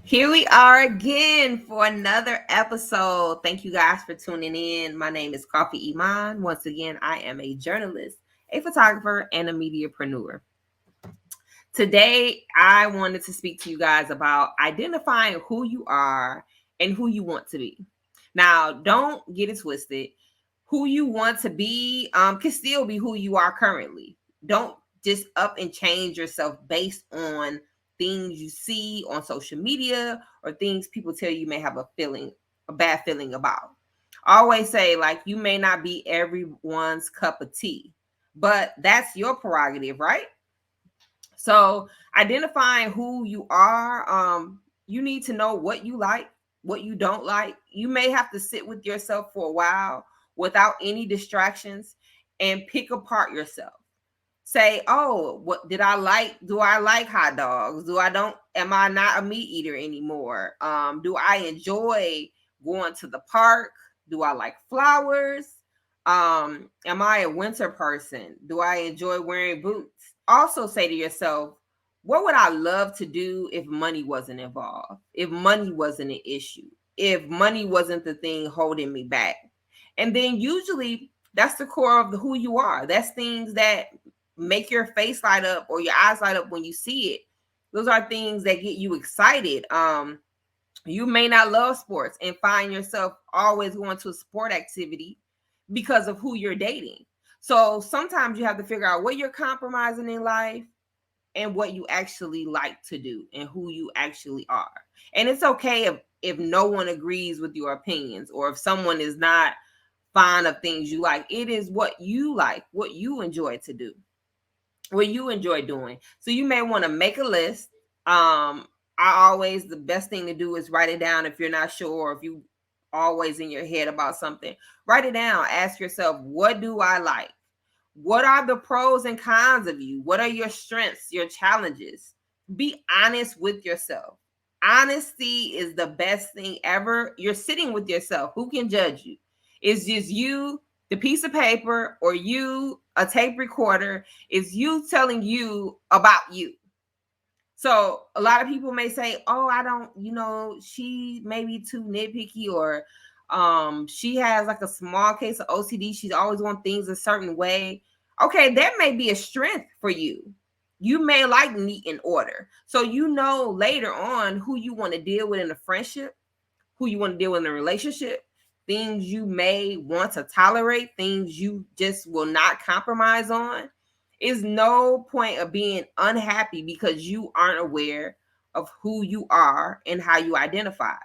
Here we are again for another episode. Thank you guys for tuning in. My name is Coffe Iman. Once again, I am a journalist, a photographer, and a mediapreneur. Today, I wanted to speak to you guys about identifying who you are and who you want to be. Now, don't get it twisted. Who you want to be can still be who you are currently. Don't just up and change yourself based on things you see on social media or things people tell you may have a bad feeling about. I always say, like, you may not be everyone's cup of tea, but that's your prerogative, right? So identifying who you are, you need to know what you like, what you don't like. You may have to sit with yourself for a while without any distractions and pick apart yourself. Say, oh, what did I like? Do I like hot dogs? Do I don't am I not a meat eater anymore? Do I enjoy going to the park? Do I like flowers? Am I a winter person? Do I enjoy wearing boots? Also say to yourself, what would I love to do if money wasn't involved? If money wasn't an issue? If money wasn't the thing holding me back? And then usually that's the core of who you are. That's things that make your face light up or your eyes light up when you see it. Those are things that get you excited. You may not love sports and find yourself always going to a sport activity because of who you're dating. So sometimes you have to figure out what you're compromising in life and what you actually like to do and who you actually are. And it's okay if no one agrees with your opinions or if someone is not fond of things you like. It is what you like, what you enjoy to do, what you enjoy doing. So you may want to make a list. The best thing to do is write it down if you're not sure, or if you always in your head about something. Write it down. Ask yourself, what do I like? What are the pros and cons of you? What are your strengths, your challenges? Be honest with yourself. Honesty is the best thing ever. You're sitting with yourself. Who can judge you? It's just you, the piece of paper, or you, a tape recorder. It's you telling you about you. So a lot of people may say, oh, I don't, she may be too nitpicky, or she has like a small case of OCD. She's always want things a certain way. Okay, that may be a strength for you. You may like neat and order. So you know later on who you want to deal with in a friendship, who you want to deal with in a relationship, things you may want to tolerate, things you just will not compromise on. Is no point of being unhappy because you aren't aware of who you are and how you identify.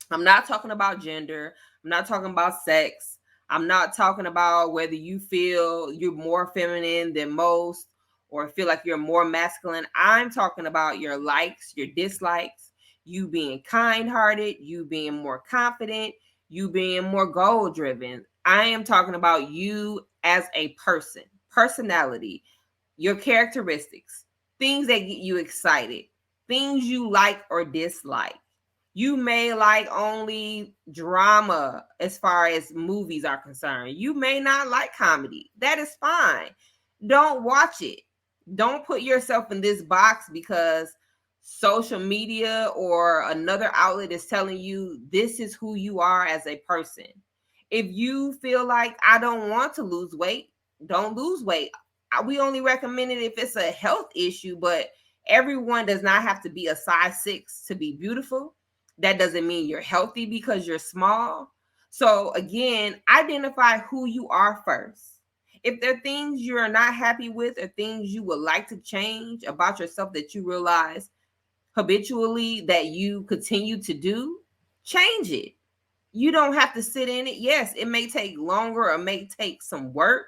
I'm not talking about gender. I'm not talking about sex. I'm not talking about whether you feel you're more feminine than most or feel like you're more masculine. I'm talking about your likes, your dislikes, you being kind hearted, you being more confident, you being more goal driven. I am talking about you as a person, personality, your characteristics, things that get you excited, things you like or dislike. You may like only drama as far as movies are concerned. You may not like comedy. That is fine. Don't watch it. Don't put yourself in this box because social media or another outlet is telling you this is who you are as a person. If you feel like I don't want to lose weight, don't lose weight. We only recommend it if it's a health issue, but everyone does not have to be a size 6 to be beautiful. That doesn't mean you're healthy because you're small. So again, identify who you are first. If there are things you're not happy with or things you would like to change about yourself that you realize habitually that you continue to do, change it. You don't have to sit in it. Yes, it may take longer or may take some work,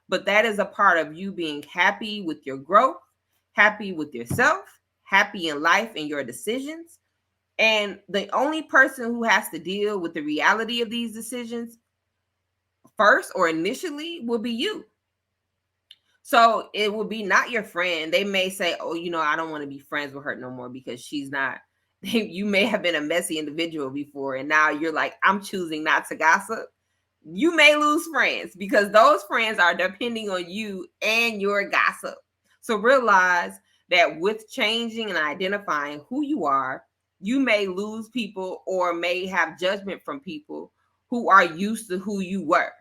but that is a part of you being happy with your growth, happy with yourself, happy in life and your decisions. And the only person who has to deal with the reality of these decisions first or initially will be you. So it will be not your friend. They may say, oh, I don't want to be friends with her no more because she's not. You may have been a messy individual before, and now you're like, I'm choosing not to gossip. You may lose friends because those friends are depending on you and your gossip. So realize that with changing and identifying who you are, You may lose people or may have judgment from people who are used to who you were.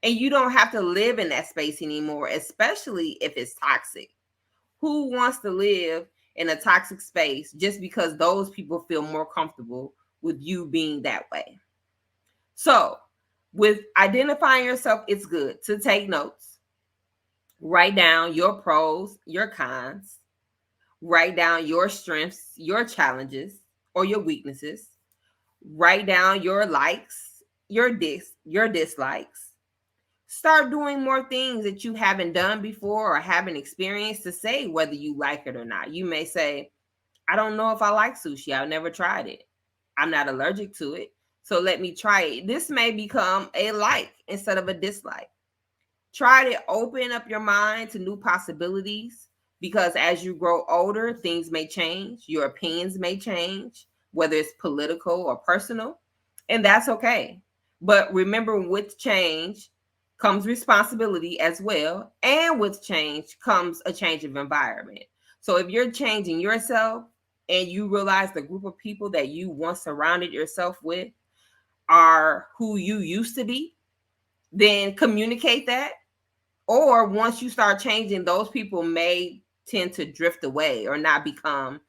And you don't have to live in that space anymore, especially if it's toxic. Who wants to live in a toxic space just because those people feel more comfortable with you being that way? So, with identifying yourself, it's good to take notes, write down your pros, your cons, write down your strengths, your challenges, or your weaknesses, write down your likes, your dislikes. Start doing more things that you haven't done before or haven't experienced to say whether you like it or not. You may say, I don't know if I like sushi. I've never tried it. I'm not allergic to it. So let me try it. This may become a like instead of a dislike. Try to open up your mind to new possibilities because as you grow older, things may change. Your opinions may change, whether it's political or personal, and that's okay. But remember, with change comes responsibility as well. And with change comes a change of environment. So if you're changing yourself and you realize the group of people that you once surrounded yourself with are who you used to be, then communicate that. Or once you start changing, those people may tend to drift away or not become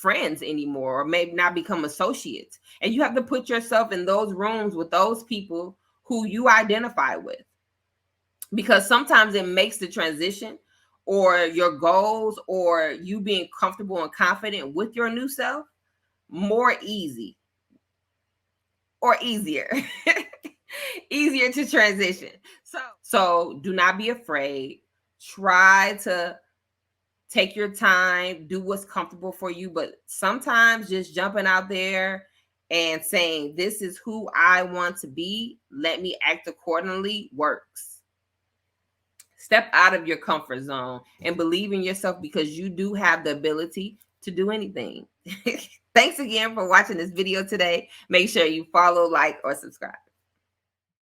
friends anymore, or maybe not become associates. And you have to put yourself in those rooms with those people who you identify with, because sometimes it makes the transition or your goals or you being comfortable and confident with your new self more easy or easier. Easier to transition. So do not be afraid. Try to take your time, do what's comfortable for you, but sometimes just jumping out there and saying, this is who I want to be, let me act accordingly, works. Step out of your comfort zone and believe in yourself, because you do have the ability to do anything. Thanks again for watching this video today. Make sure you follow, like, or subscribe.